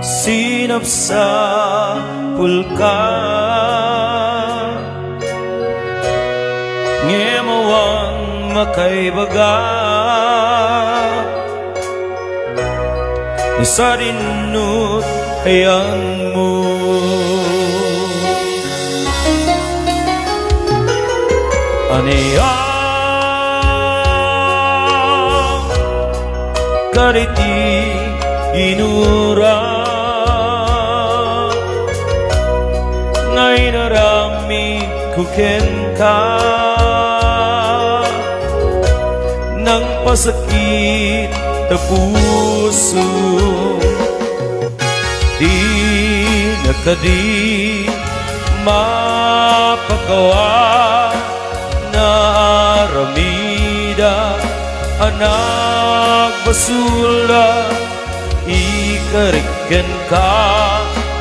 Sinap sa pulka Ngemawan makaibaga Sa dinut ayan mo Aniya Kariti inura Ngay narami kuken ka Nang pasakit na puso Di nakadi mapagawa Na aramida anak basula Ikariken ka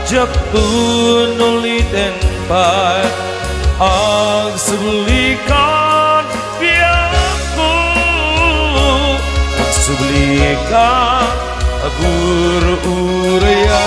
Jakun ulitin pa Ang sublikan Piyaku Ang sublikan Agur-uraya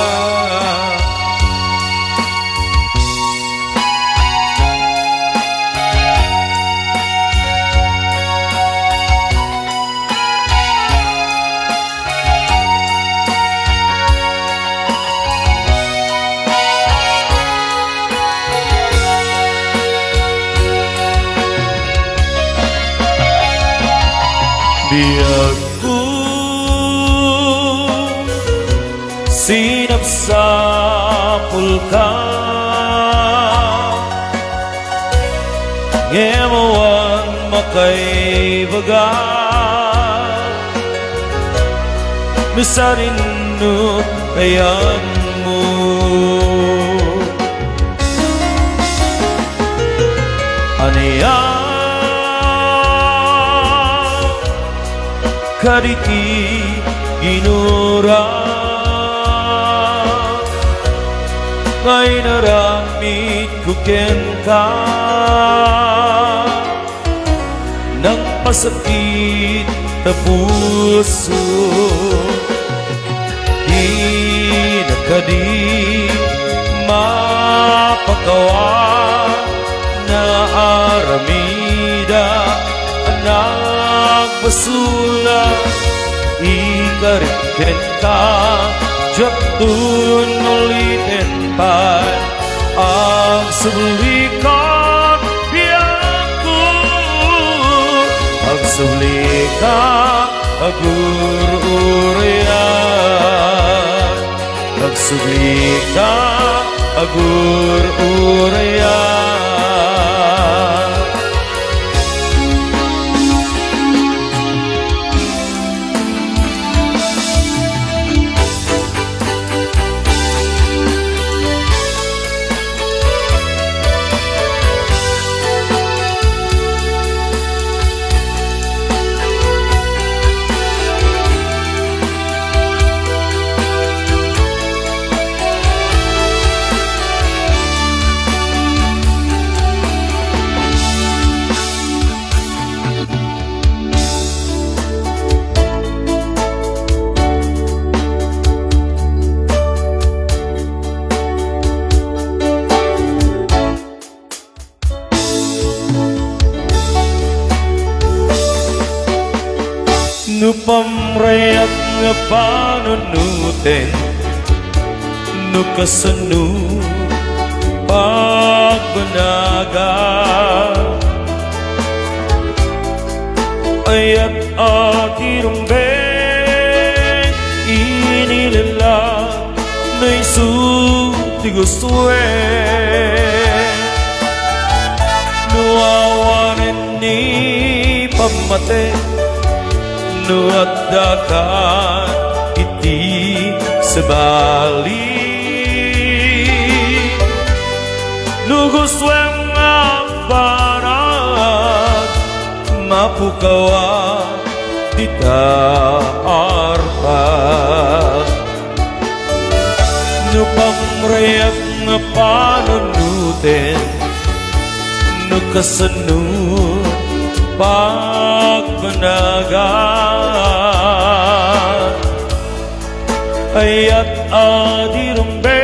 Biarku sinap sa pulka Ngemawan makaibaga Misarinut ayan mo Aniya Kariti ginura Ngay naramit kuken ka Nang pasakit na puso Di nakadi mapagawa Na aramida anak basula Ikariken ka Jaktun ulitin pa Ang sublikan Piyaku Ang sublikan Agur-uraya Ang sublikan Agur-uraya Nupamrayak nga panunutin Nukasanu pagbanaga Ayat akirumbeng inilala Naisu tiguswe Nuawanin ni pamate Nuadakan iti sebali Nugusweng aparat Mapukawa dita arpa Nupamrayak nga panunutin Nukasanun pagpanaga ayat adirumbe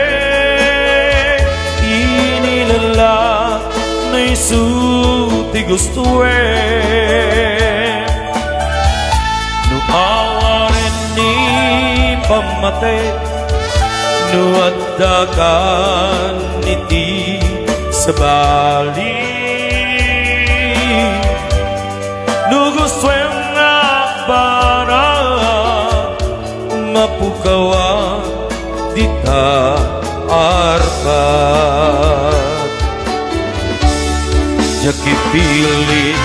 inilala na isu ti gustuwe no awarin ni pamate no addakan iti sabali no gustuwe nga bara mapukawa dita arpat jaki pilih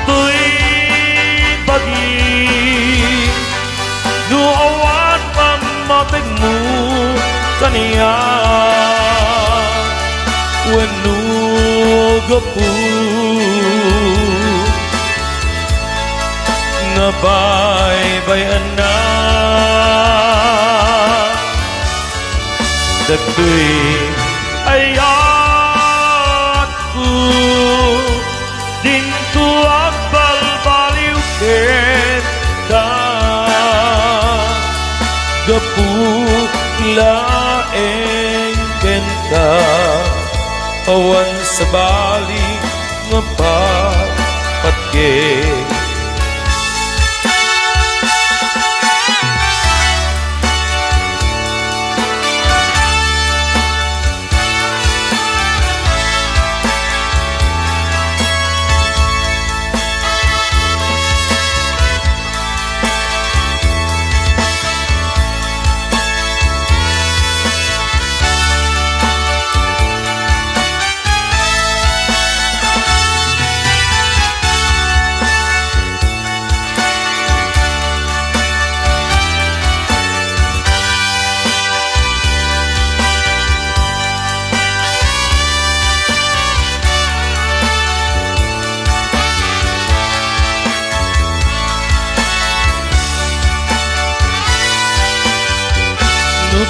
tuy pagi nu awan pamatigmu kaniya wenu gapu ngabay-bayan na dagtoy ayatku dinto at balbaliw kita gapu laeng kenta awan sa bali nga patke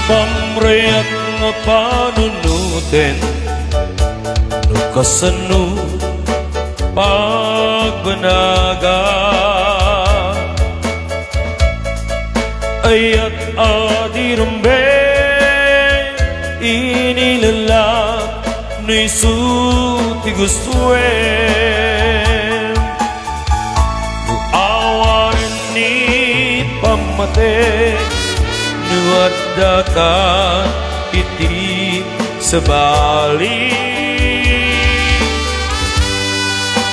pamriyat nga panunutin no kasano pagbanaga ayat adirumbe inilala no isu ti gustuwe no awarin ni pamate nuadakan iti sabali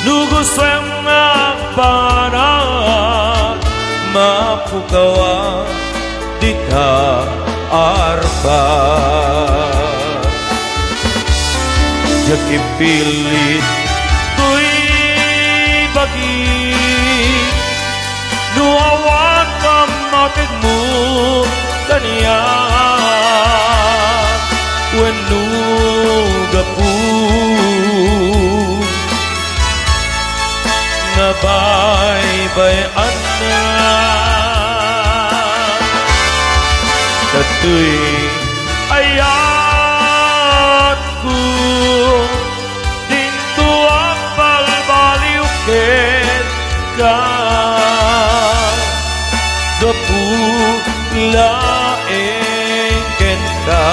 nuguswem nga para mapukawa dita arpa jaki pilit tuy bagi nuawan pamatigmu kaniya wenu gapu ngabay-bayan na datoy ayatku dinto ang balbaliw kita gapu laeng kenta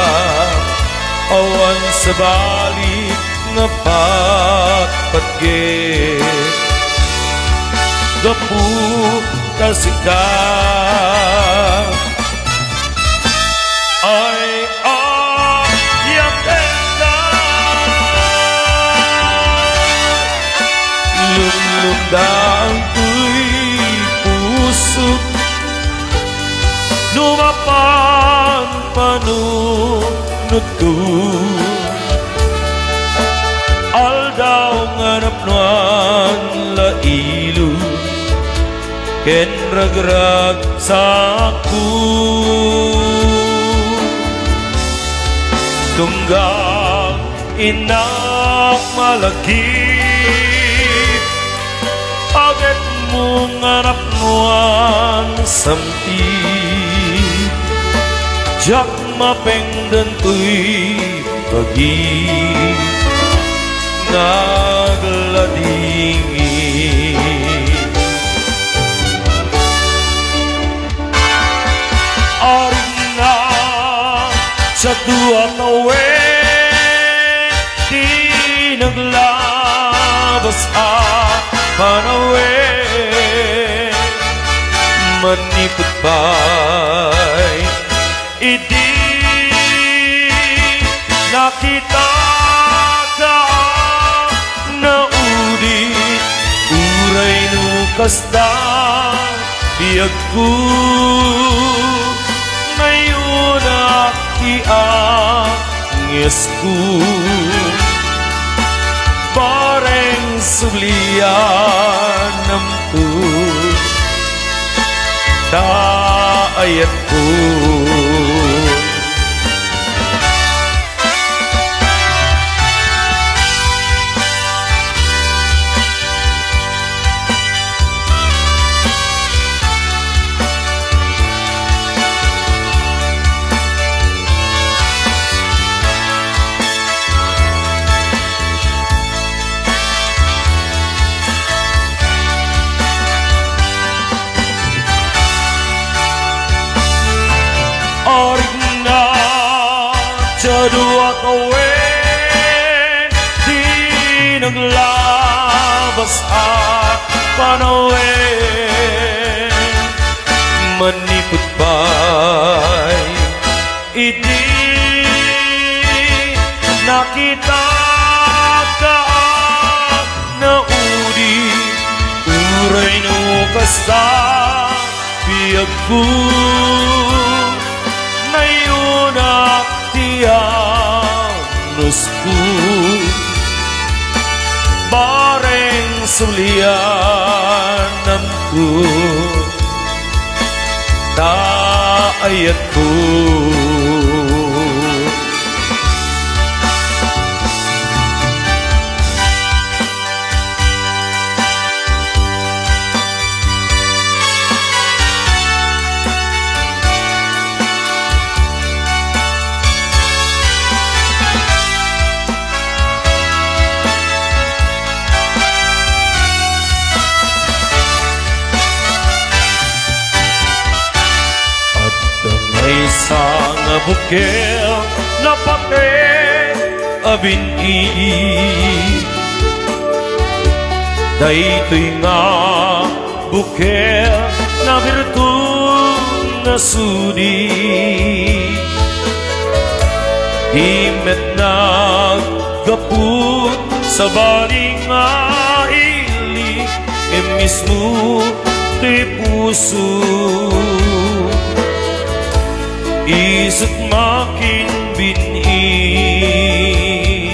awan sa bali nga patge gapu kasika ay yakenta lumlumdang tuy pusok numapan panunutu aldaw nganap nuan lailu ken ragrag saku tunggang inak malaki aget mo nganap nuan samti jak mapengdan tuy pagi nagladingi aring na sa tuwa tawid, di naglabas panawid. Manipot pa'y idi nakita ka na udit, uray no kasta biyag ko ngayon akiangis ko. Bareng sulian ng tu daayat ko. Dua kawin, di naglabas panawin. Manipot pa'y idi nakita ka na udi, uray no kasta biyag ko ngayon tiyanus ko. Bareng sulian ng ko daayat ko. Isang bukel na pati abini, daytoy nga bukel na virtud na sudi. Imet nagkaput sa baling nga ili, mismo ti puso. Isut makin binhi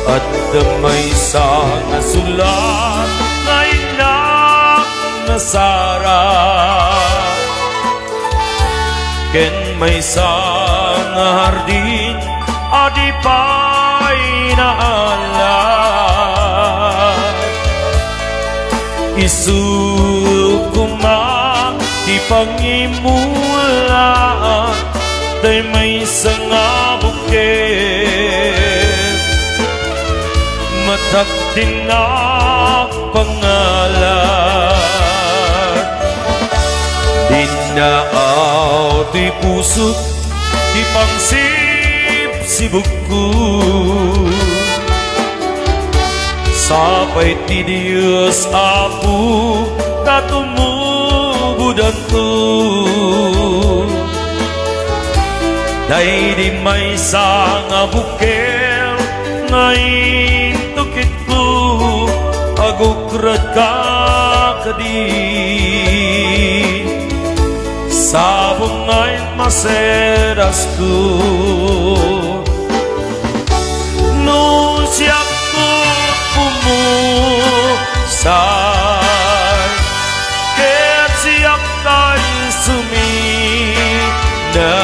at damay sa nasulat na inak na sara, ken may sa hardin adi pa'y naalat. Isukumang di pangimulaan, day may sanga bukit, matagding na pangalan. Dinaaw di puso, di pangsip-sibog ko, sapay ti Diyos Apo katumubudan to. Day di may sanga bukel ngayon tukit ko, agukrad ka kadi sabong ngayon maseras ko. No siyak ko pumusay, ket siyak tayo sumina,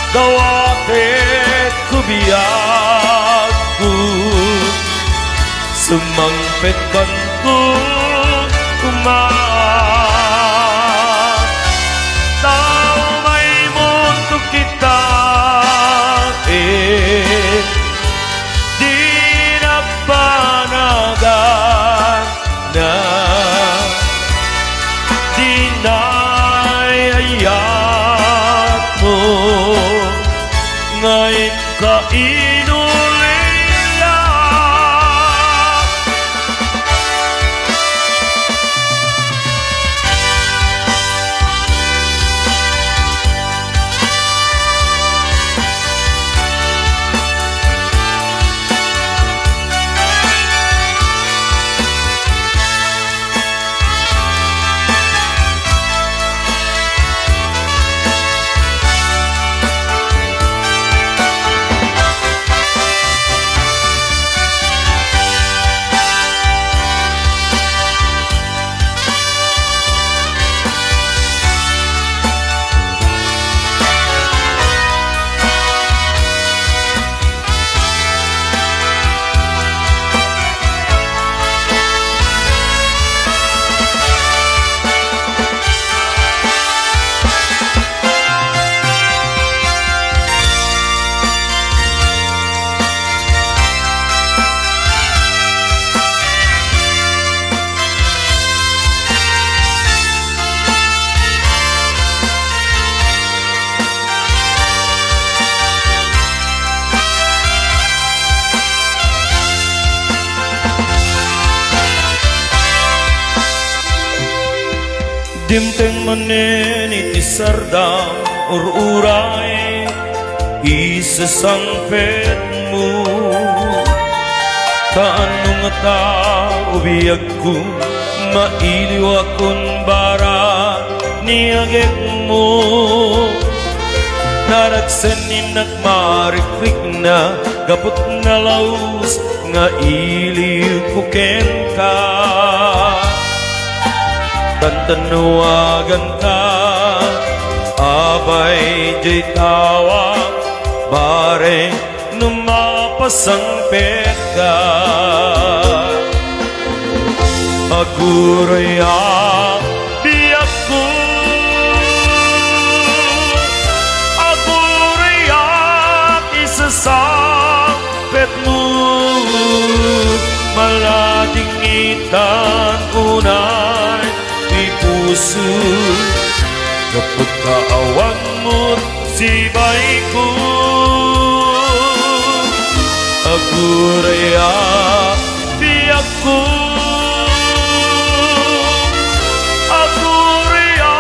dawatet kubiyag ko, sumangpet kan ko tao may mundo kita, di na panagan na, di na ayayaan Dimteng manen iti sardam ururay isasangpet mo. Kaano nga ta ubiyag ko mailiw akong bara niagek mo. Naragsanin at marikrik na gapot na laus nga iliw ko ken ka. Tantanawagan ka abay jay tawa bare numapasang peka. Aguraya biyak ko, aguraya isasapet mo. Malading itan unay di puso kapag kaawang mo't sibay ko. Aguraya biyak ko, aguraya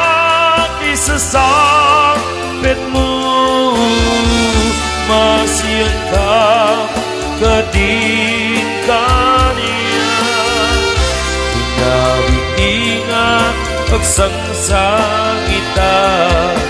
isasapit mo. Masiyag ka kadin kaniya, inawiingat pagsangsangitan.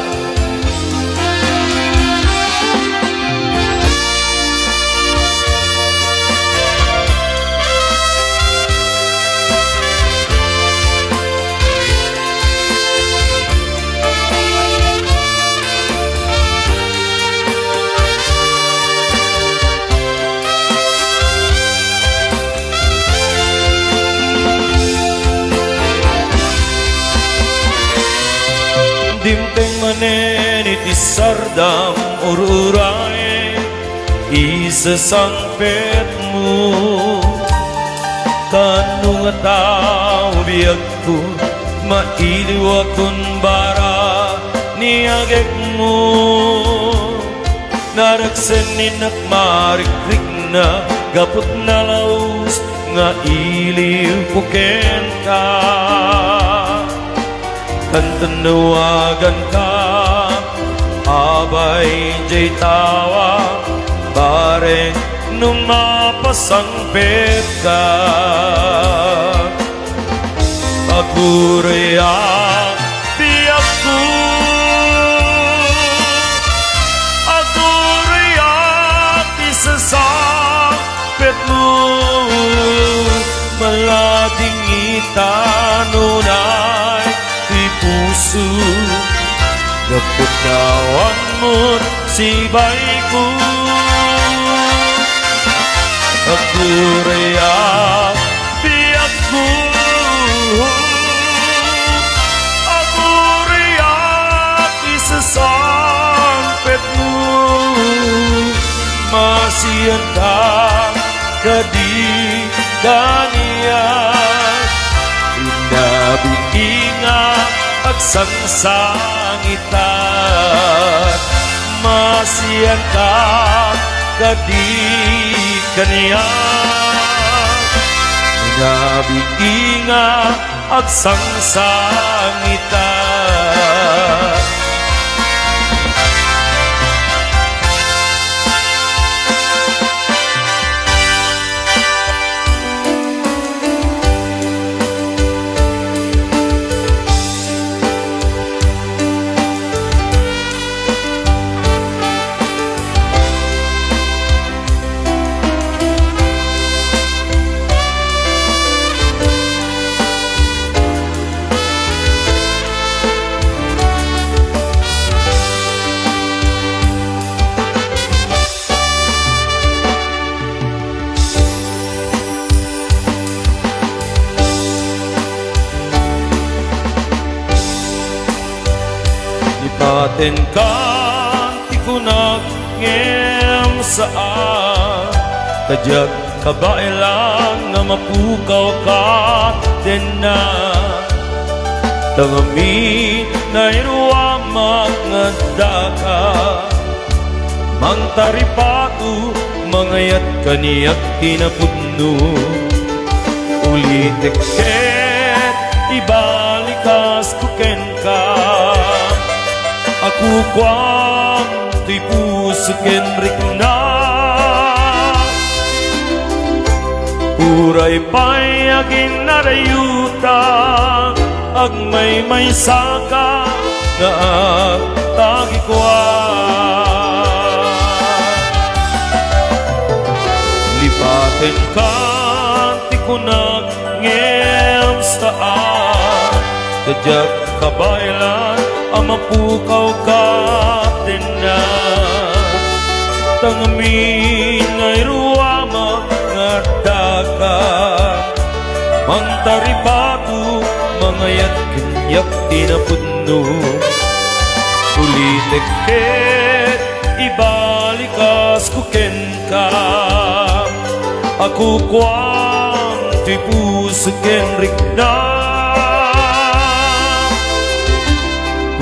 Dimteng manen iti sardam ururay isasangpet mo. Kaano nga tao biyag ko mailiw akong bara niagek mo. Naragsanin at marikrik na gapot na laus nga iliw ko ken ka. Tantanawagan ka abay jay tawa bare numapasang peka. Aguraya biyak ko, aguraya isasapit mo. Malading itanunay di puso gapot nawan mo't sibay ko. Aguraya biyak ko, aguraya isasangpet mo. Masiyan ka kadi kaniyan, inabiinga pagsangsangitan. Masiyan ka kadi kaniyan, inabiinga pagsangsangitan. Aten kan ikunak ngem saan kajag kabailan nga mapukaw ka na tangami na iruamak nga daka mang taripatu mangayat kaniyak tinapudno ulitek ket ibalik ka balikas kuken ka. Aku kwam ti puso ken rikna. Uray pa'y aging narayuta, agmay saka na agtagikwa. Lipaten ka, ti kunag ngem staan, kajak kabaylan, amapukaw ka tenan. Tangamin ay ruwama nga daka, mantaripatu, mangayat kanyak tinapudno. Ulitek ibalikas kuken ka. Aku kwam ti puso ken rikna.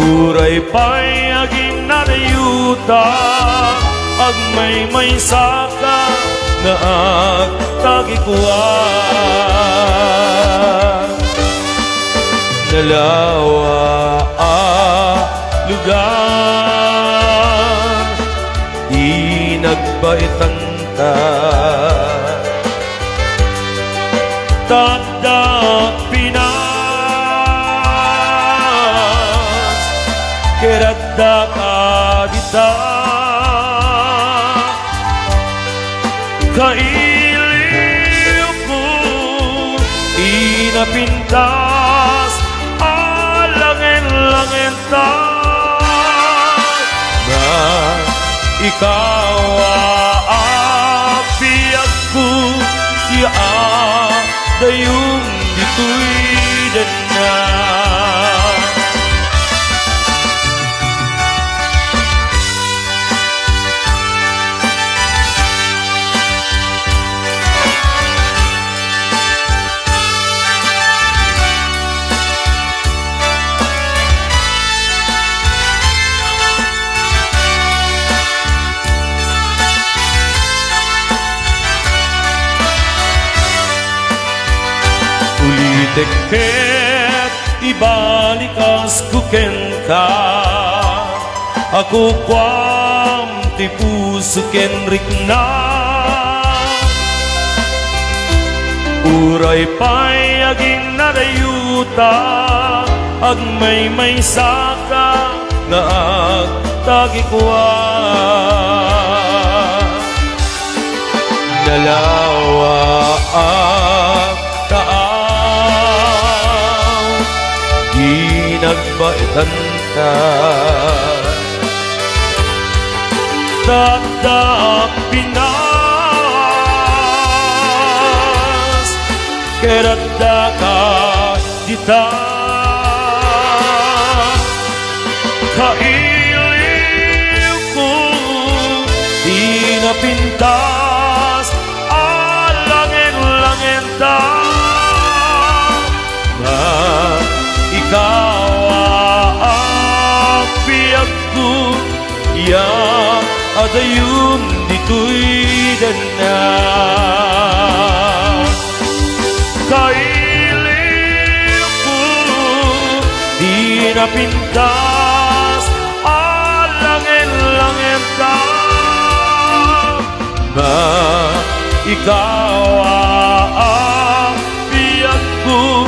Uray pa'y aging narayuta, agmay saka na agtagikwa. Nalawa lugar, di nagbaitang ta. Tadak Pinas, kerada kadita. Kailiw ko, inapintas, alangin-langin ta. Na ikaw apiyak ko, dayong dito'y dana. Ulitek ibalikas kuken ka. Aku kwam ti puso ken rikna. Uray pa'y aging narayuta, agmay saka na agtagikwa. Dalawa nagbaitan ka. Tadak Pinas, kerada ka dita. Kailiw ko, di napintas, alangin-langin ta. Na ikaw apiyak ko, adayun dito'y dana. Kailiw ko, di napintas, alangin-langin ta. Ba ikaw apiyak ko,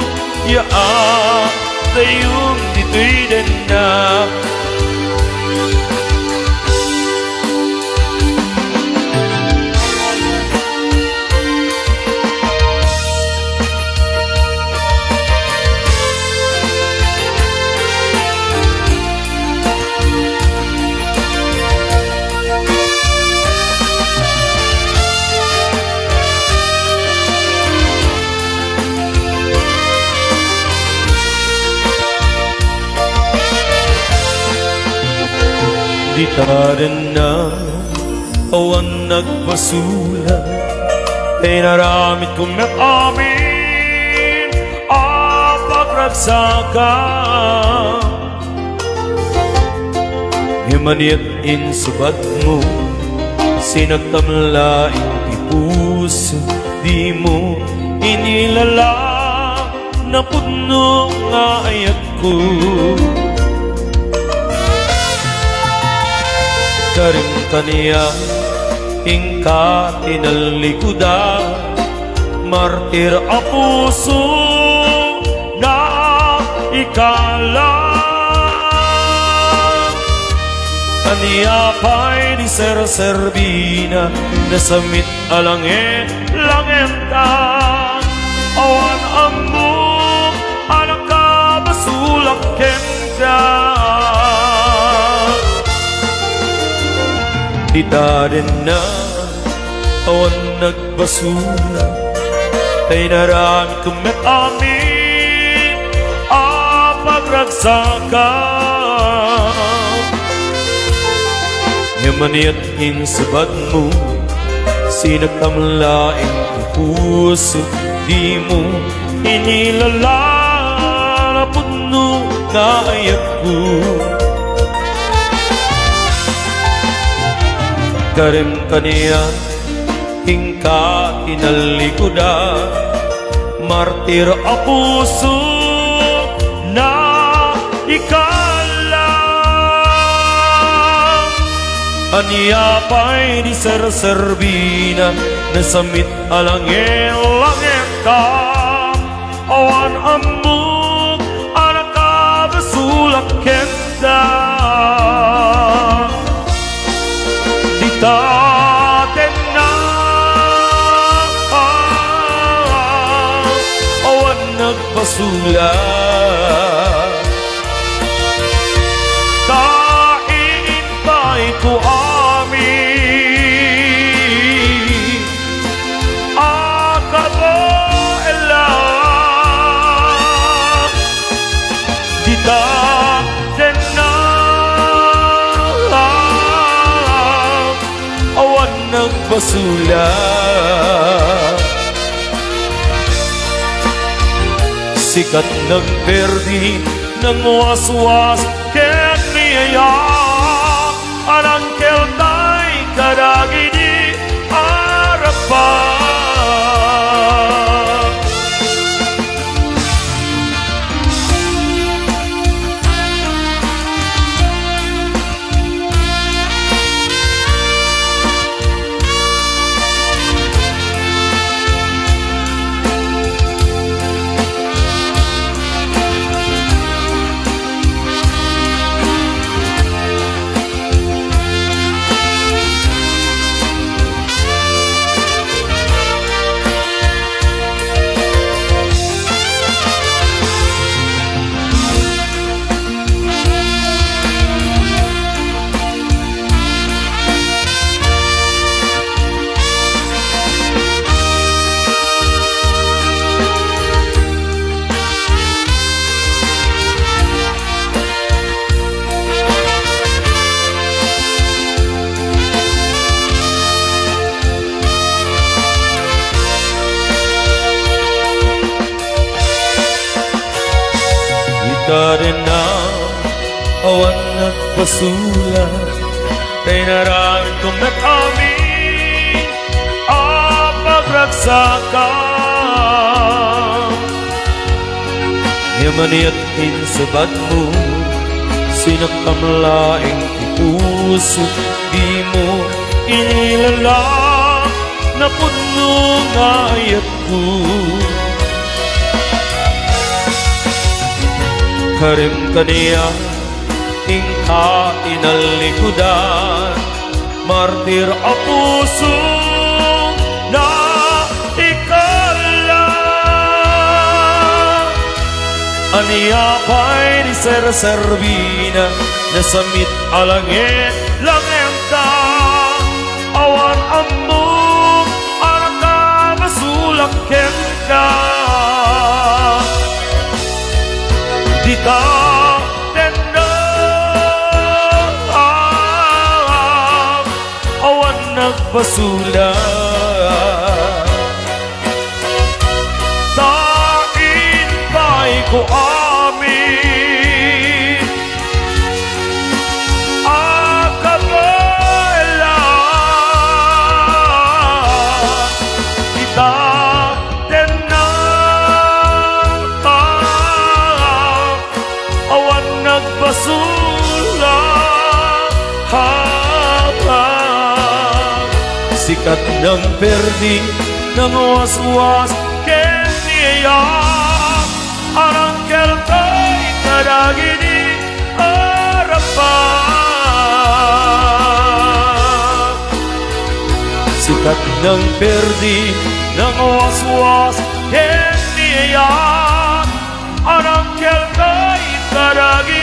adayun dito'y dana. Di tarin na awan nagpasula, ay naramit kong nag-amin pagragsakan. Himanit insubad mo, sinagtamlaing ipuso, di mo inilala na puno nga ayat ku Karim kaniya ingka tinalikuda martir a puso na ikalang Kaniya pa'y di ser-serbina nasamit alange langenta awan ammo anak kabasulak kenda Dita din na awan nagbasula ay narami kumet amin apagraksakan Yamaniyat insabad mo Sinagkamlaing puso Di mo inilalalapod no na ayat ko Karim kaniya Hingka tinalikuda Martir a puso na Aniya pa'y di ser-serbina nasamit alangin langeta awan ammo anak kabasulak kenda Dita na awan nagbasulak ku amin akabaela dita dena awan nagbasula sikat nagperdi ng waswas ken niya Arangkel tay kadagi di harapan Ika rin na awan nagpasulat Kay naramit kong nag-amin ang pagragsakan Yamaniyat insabad mo Sinagkamlaing puso Di mo inilala na puno ng ayat ko Karim kaniya ingka inalikudan Martir a puso na ikalang Aniya pa'y di ser-serbina nasamit alangin langenta awan ammo anak kabasulak kenda Dita tenda awan nagbasula Tain pa'y ko amin akabaela Dita Sikat ng perdi ng waswas kenya arangkel kay kadagidi harapan. Sikat ng perdi ng waswas kenya arangkel kay kadagidi